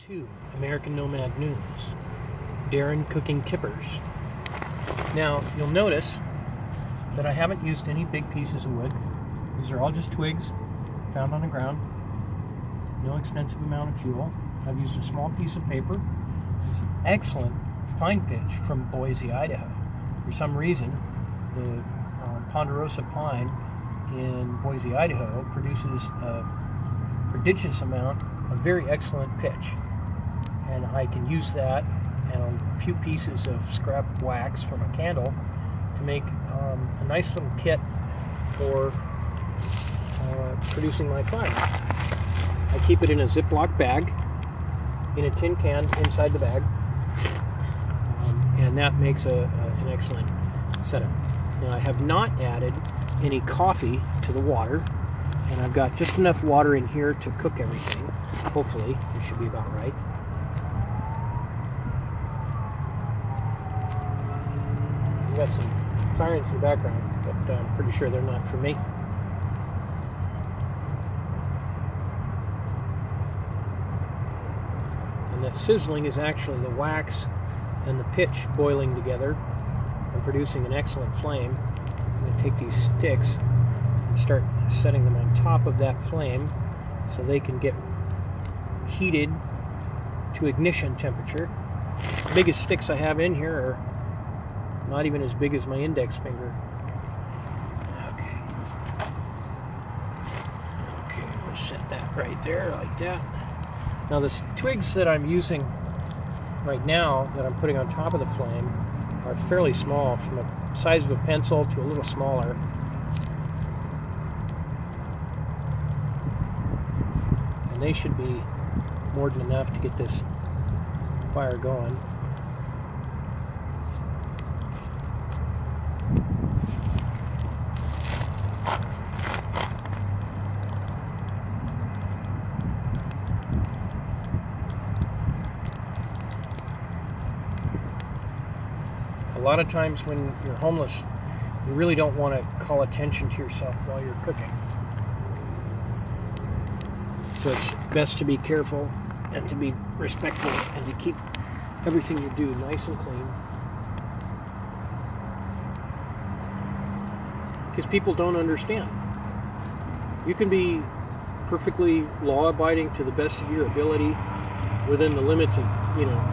2, American Nomad News. Darren cooking kippers. Now, you'll notice that I haven't used any big pieces of wood. These are all just twigs found on the ground. No extensive amount of fuel. I've used a small piece of paper. It's an excellent pine pitch from Boise, Idaho. For some reason, the ponderosa pine in Boise, Idaho produces a prodigious amount of very excellent pitch. And I can use that and a few pieces of scrap wax from a candle to make a nice little kit for producing my fire. I keep it in a Ziploc bag, in a tin can inside the bag, and that makes an excellent setup. Now, I have not added any coffee to the water, and I've got just enough water in here to cook everything. Hopefully, it should be about right. I've got some sirens in the background, but I'm pretty sure they're not for me. And that sizzling is actually the wax and the pitch boiling together and producing an excellent flame. I'm going to take these sticks and start setting them on top of that flame so they can get heated to ignition temperature. The biggest sticks I have in here are not even as big as my index finger. Okay, I'm going to set that right there like that. Now the twigs that I'm using right now that I'm putting on top of the flame are fairly small, from the size of a pencil to a little smaller. And they should be more than enough to get this fire going. A lot of times when you're homeless, you really don't want to call attention to yourself while you're cooking. So it's best to be careful and to be respectful and to keep everything you do nice and clean. Because people don't understand. You can be perfectly law-abiding to the best of your ability within the limits of,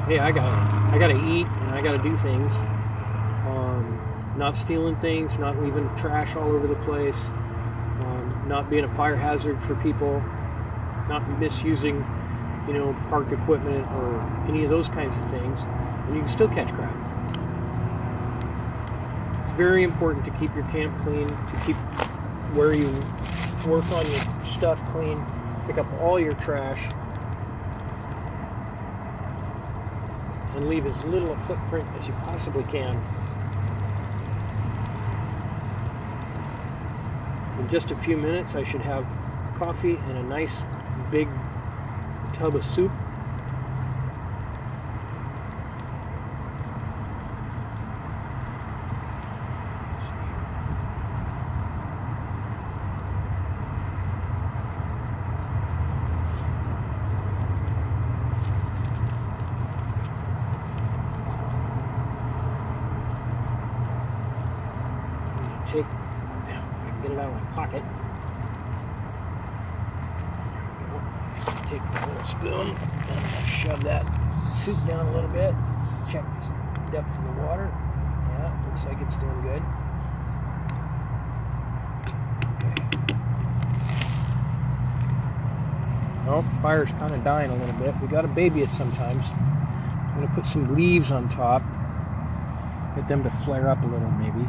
hey, I gotta eat and I gotta do things. Not stealing things, not leaving trash all over the place, not being a fire hazard for people, not misusing, park equipment or any of those kinds of things, and you can still catch crap. It's very important to keep your camp clean, to keep where you work on your stuff clean, pick up all your trash, and leave as little a footprint as you possibly can. In just a few minutes, I should have coffee and a nice big tub of soup. Get it out of my pocket. Take a little spoon and shove that soup down a little bit. Check the depth of the water. Yeah, looks like it's doing good. Okay. Well, fire's kind of dying a little bit. We got to baby it sometimes. I'm going to put some leaves on top. Get them to flare up a little, maybe.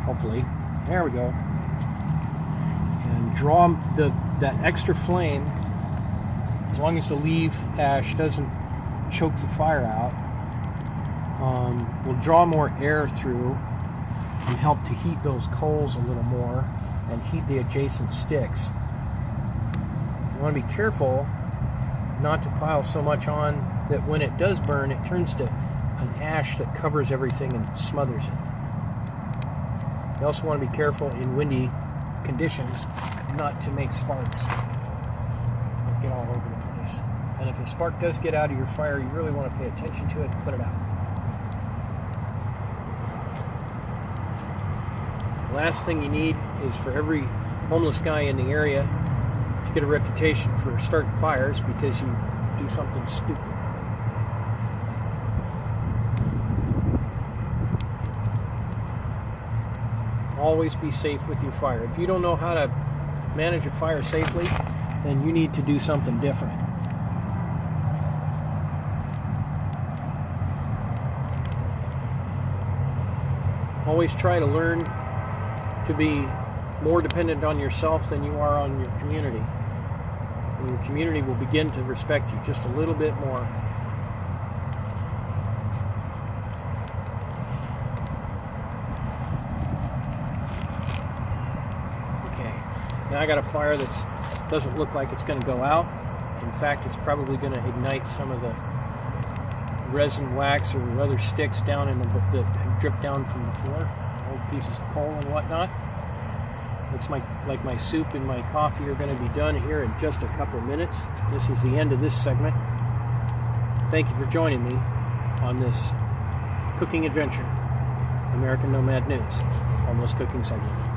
Hopefully. There we go. And draw that extra flame, as long as the leaf ash doesn't choke the fire out, will draw more air through and help to heat those coals a little more and heat the adjacent sticks. You want to be careful not to pile so much on that when it does burn, it turns to an ash that covers everything and smothers it. You also want to be careful in windy conditions not to make sparks that get all over the place. And And if a spark does get out of your fire, you really want to pay attention to it and put it out. The last thing you need is for every homeless guy in the area to get a reputation for starting fires because you do something stupid. Always be safe with your fire. If you don't know how to manage a fire safely, then you need to do something different. Always try to learn to be more dependent on yourself than you are on your community. And your community will begin to respect you just a little bit more. Okay, now I got a fire that doesn't look like it's going to go out. In fact, it's probably going to ignite some of the resin wax or other sticks down in that have dripped down from the floor, old pieces of coal and whatnot. Looks like my soup and my coffee are going to be done here in just a couple of minutes. This is the end of this segment. Thank you for joining me on this cooking adventure, American Nomad News, Homeless Cooking segment.